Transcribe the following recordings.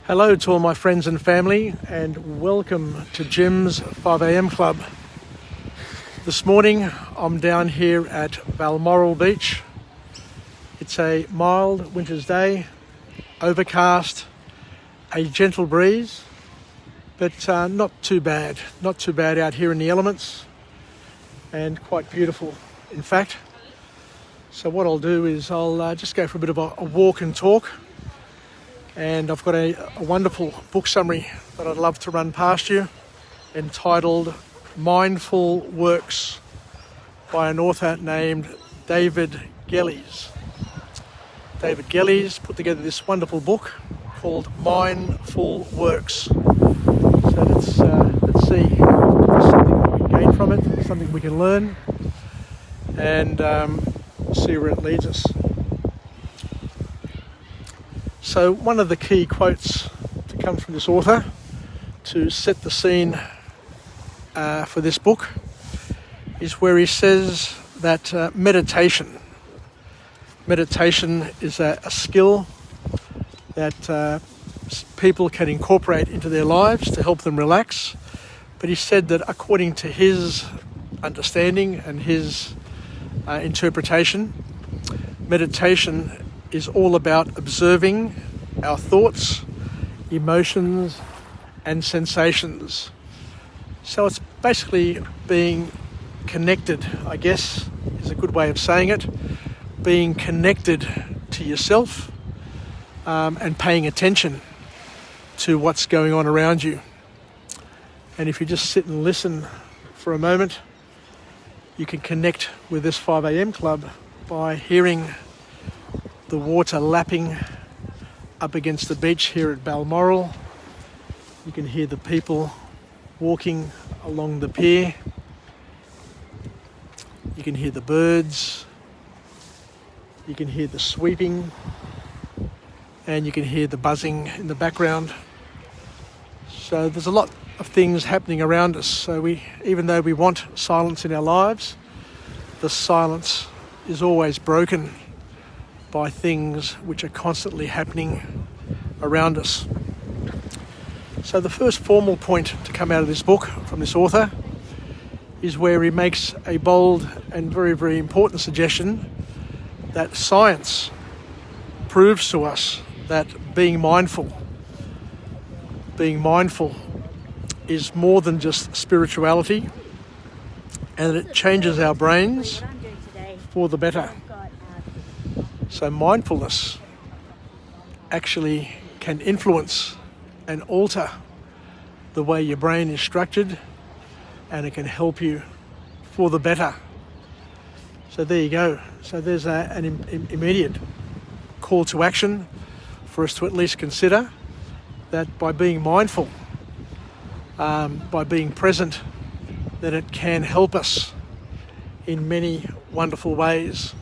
Hello to all my friends and family, and welcome to Jim's 5am Club. This morning I'm down here at Balmoral Beach. It's a mild winter's day, overcast, a gentle breeze, but not too bad out here in the elements, and quite beautiful in fact. So what I'll do is I'll just go for a bit of a walk and talk. And I've got a wonderful book summary that I'd love to run past you, entitled Mindful Works by an author named David Gelles. David Gelles put together this wonderful book called Mindful Works. So let's see if there's something we can gain from it, something we can learn, and see where it leads us. So one of the key quotes to come from this author to set the scene for this book is where he says that meditation is a skill that people can incorporate into their lives to help them relax. But he said that according to his understanding and his interpretation, meditation is all about observing our thoughts, emotions, and sensations. So it's basically being connected, I guess, is a good way of saying it, being connected to yourself and paying attention to what's going on around you. And if you just sit and listen for a moment, you can connect with this 5am Club by hearing the water lapping up against the beach here at Balmoral. You can hear the people walking along the pier. You can hear the birds. You can hear the sweeping. And you can hear the buzzing in the background. So there's a lot of things happening around us. So even though we want silence in our lives, the silence is always broken by things which are constantly happening around us. So the first formal point to come out of this book from this author is where he makes a bold and very, very important suggestion that science proves to us that being mindful is more than just spirituality, and that it changes our brains for the better. So mindfulness actually can influence and alter the way your brain is structured, and it can help you for the better. So there you go. So there's an immediate call to action for us to at least consider that by being mindful, by being present, that it can help us in many wonderful ways.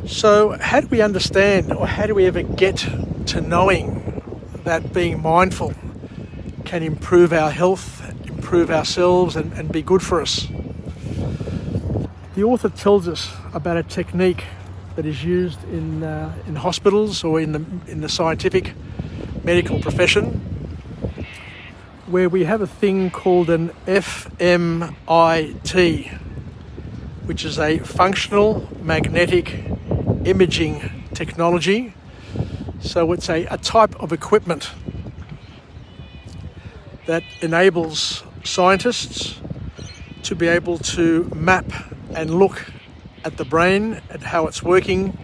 So how do we understand, or how do we ever get to knowing that being mindful can improve our health, improve ourselves, and be good for us? The author tells us about a technique that is used in hospitals or in the scientific medical profession, where we have a thing called an FMIT, which is a functional magnetic imaging technology. So it's a type of equipment that enables scientists to be able to map and look at the brain, at how it's working,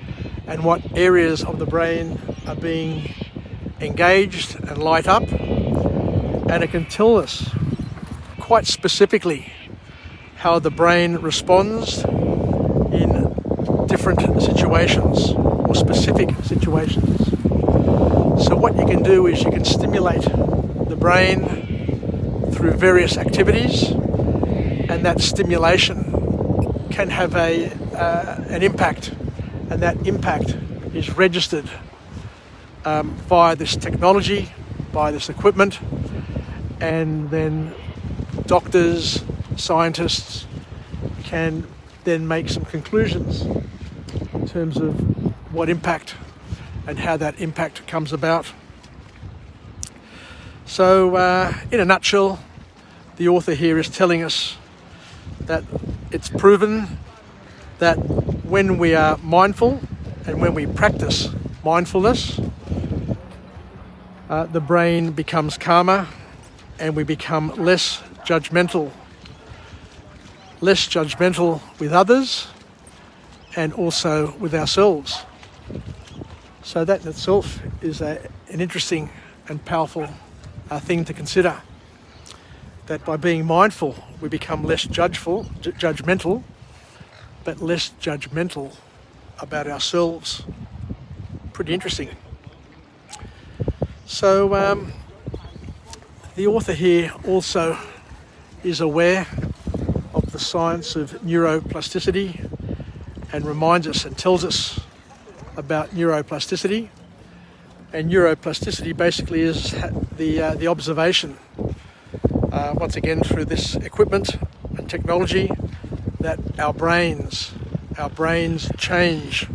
and what areas of the brain are being engaged and light up. And it can tell us quite specifically how the brain responds in different situations or specific situations. So what you can do is you can stimulate the brain through various activities, and that stimulation can have an impact, and that impact is registered via this technology, by this equipment, and then doctors, scientists can then make some conclusions in terms of what impact and how that impact comes about. So in a nutshell, the author here is telling us that it's proven that when we are mindful and when we practice mindfulness, the brain becomes calmer and we become less judgmental with others and also with ourselves. So that in itself is an interesting and powerful thing to consider. That by being mindful, we become less judgmental, but less judgmental about ourselves. Pretty interesting. So the author here also is aware of the science of neuroplasticity and reminds us and tells us about neuroplasticity. And neuroplasticity basically is the observation, once again through this equipment and technology, that our brains change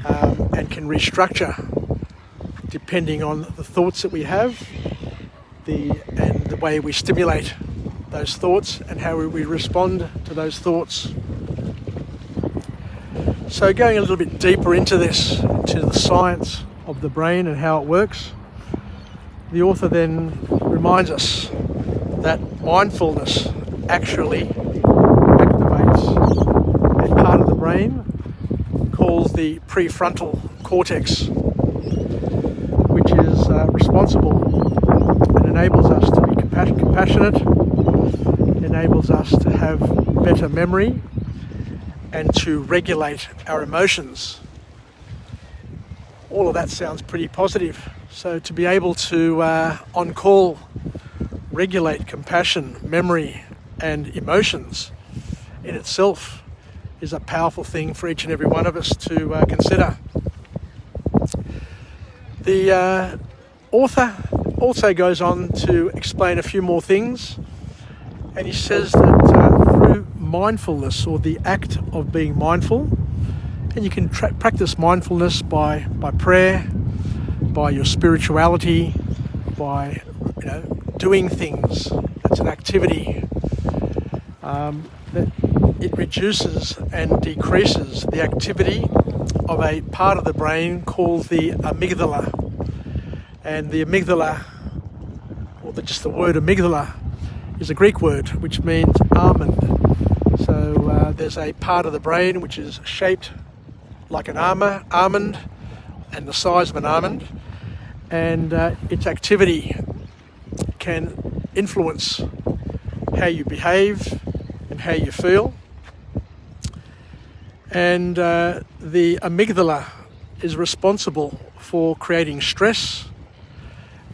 and can restructure depending on the thoughts that we have, and the way we stimulate those thoughts and how we respond to those thoughts. So going a little bit deeper into this, to the science of the brain and how it works, the author then reminds us that mindfulness actually activates a part of the brain called the prefrontal cortex, which is responsible and enables us to be compassionate, enables us to have better memory and to regulate our emotions. All of that sounds pretty positive. So to be able to, on call, regulate compassion, memory and emotions in itself is a powerful thing for each and every one of us to consider. The author also goes on to explain a few more things, and he says that through mindfulness, or the act of being mindful, and you can practice mindfulness by prayer, by your spirituality, by doing things. That's an activity. That it reduces and decreases the activity of a part of the brain called the amygdala. And the amygdala, or just the word amygdala, is a Greek word which means almond. So there's a part of the brain which is shaped like an almond and the size of an almond, and its activity can influence how you behave and how you feel. And the amygdala is responsible for creating stress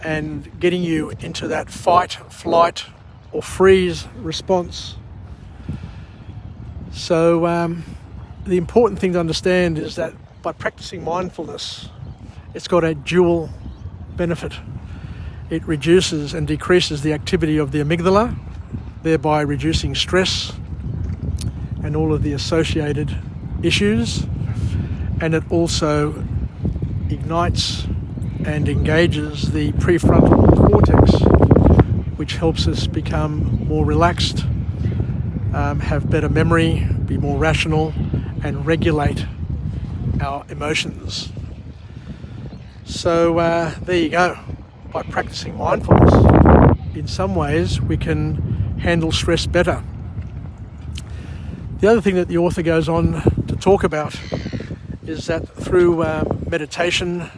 and getting you into that fight, flight or freeze response. So the important thing to understand is that by practicing mindfulness, it's got a dual benefit. It reduces and decreases the activity of the amygdala, thereby reducing stress and all of the associated issues. And it also ignites and engages the prefrontal cortex, which helps us become more relaxed, have better memory, be more rational, and regulate our emotions. So there you go. By practicing mindfulness, in some ways we can handle stress better. The other thing that the author goes on to talk about is that through meditation,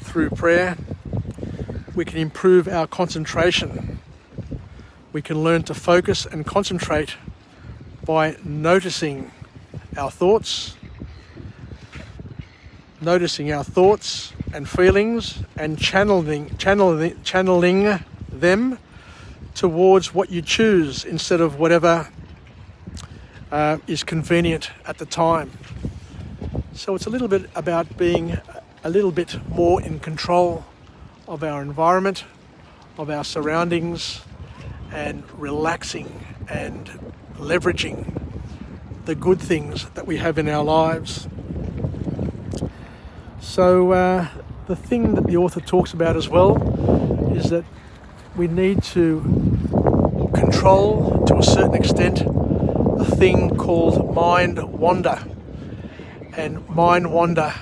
through prayer, we can improve our concentration. We can learn to focus and concentrate by noticing our thoughts and feelings, and channeling them towards what you choose instead of whatever is convenient at the time. So it's a little bit about being a little bit more in control of our environment, of our surroundings, and relaxing and leveraging the good things that we have in our lives. So the thing that the author talks about as well is that we need to control, to a certain extent, a thing called mind wander. And mind wander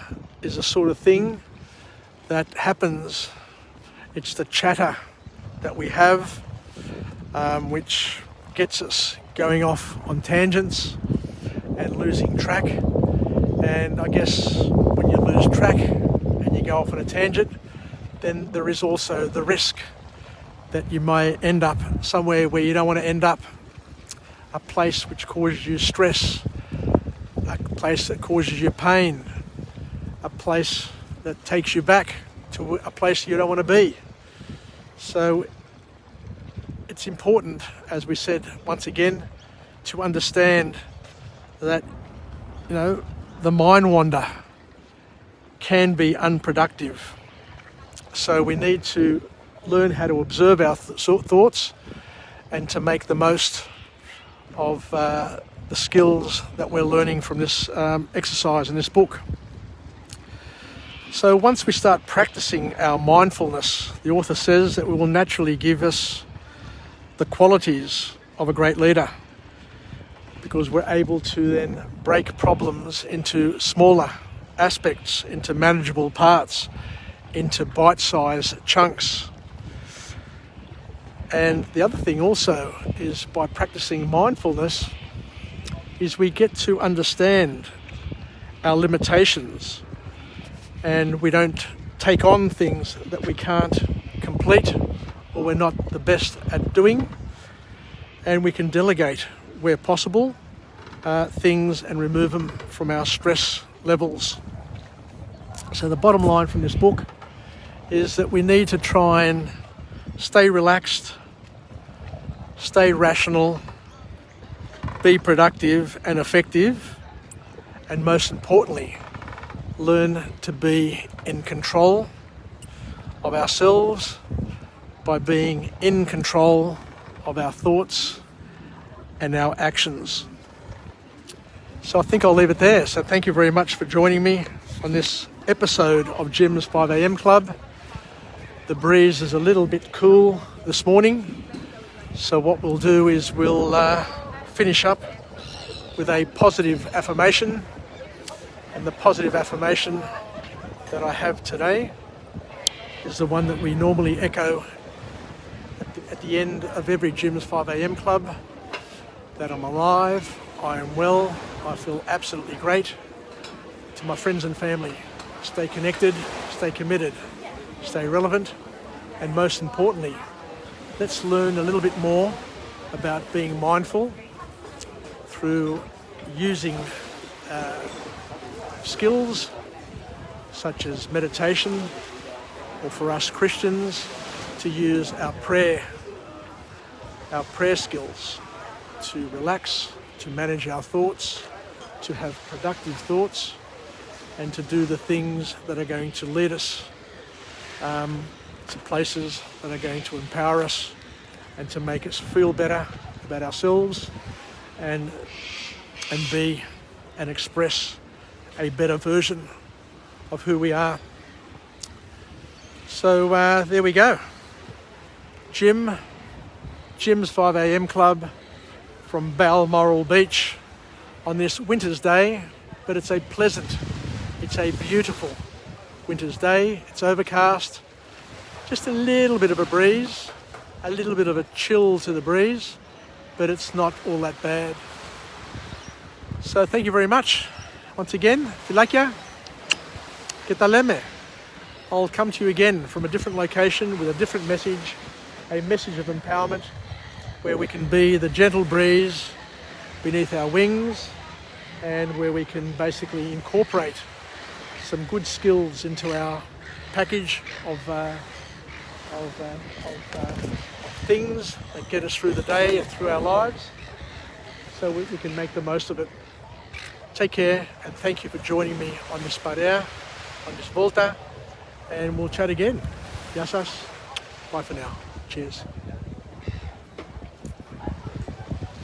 is a sort of thing that happens. It's the chatter that we have, which gets us going off on tangents and losing track. And I guess when you lose track and you go off on a tangent, then there is also the risk that you may end up somewhere where you don't want to end up, a place which causes you stress, a place that causes you pain, a place that takes you back to a place you don't want to be. So it's important, as we said once again, to understand that, the mind wander can be unproductive. So we need to learn how to observe our thoughts and to make the most of the skills that we're learning from this exercise in this book. So once we start practicing our mindfulness, the author says that it will naturally give us the qualities of a great leader, because we're able to then break problems into smaller aspects, into manageable parts, into bite-sized chunks. And the other thing also is, by practicing mindfulness, is we get to understand our limitations, and we don't take on things that we can't complete or we're not the best at doing, and we can delegate where possible things and remove them from our stress levels. So the bottom line from this book is that we need to try and stay relaxed, stay rational, be productive and effective, and most importantly, learn to be in control of ourselves by being in control of our thoughts and our actions. So I think I'll leave it there. So thank you very much for joining me on this episode of Jim's 5am Club. The breeze is a little bit cool this morning, so what we'll do is we'll finish up with a positive affirmation. And the positive affirmation that I have today is the one that we normally echo at the end of every Jim's 5am Club, that I'm alive, I am well, I feel absolutely great. To my friends and family, stay connected, stay committed, stay relevant, and most importantly, let's learn a little bit more about being mindful through using skills such as meditation, or for us Christians, to use our prayer skills to relax, to manage our thoughts, to have productive thoughts, and to do the things that are going to lead us to places that are going to empower us and to make us feel better about ourselves and be and express a better version of who we are. So there we go. Jim's 5am Club from Balmoral Beach on this winter's day, but it's a beautiful winter's day. It's overcast, just a little bit of a breeze, a little bit of a chill to the breeze, but it's not all that bad. So thank you very much. Once again, Filakia, Ketaleme. I'll come to you again from a different location with a different message, a message of empowerment, where we can be the gentle breeze beneath our wings, and where we can basically incorporate some good skills into our package of things that get us through the day and through our lives, so we can make the most of it. Take care, and thank you for joining me on this Parea, on this Volta, and we'll chat again. Yasas. Bye for now. Cheers.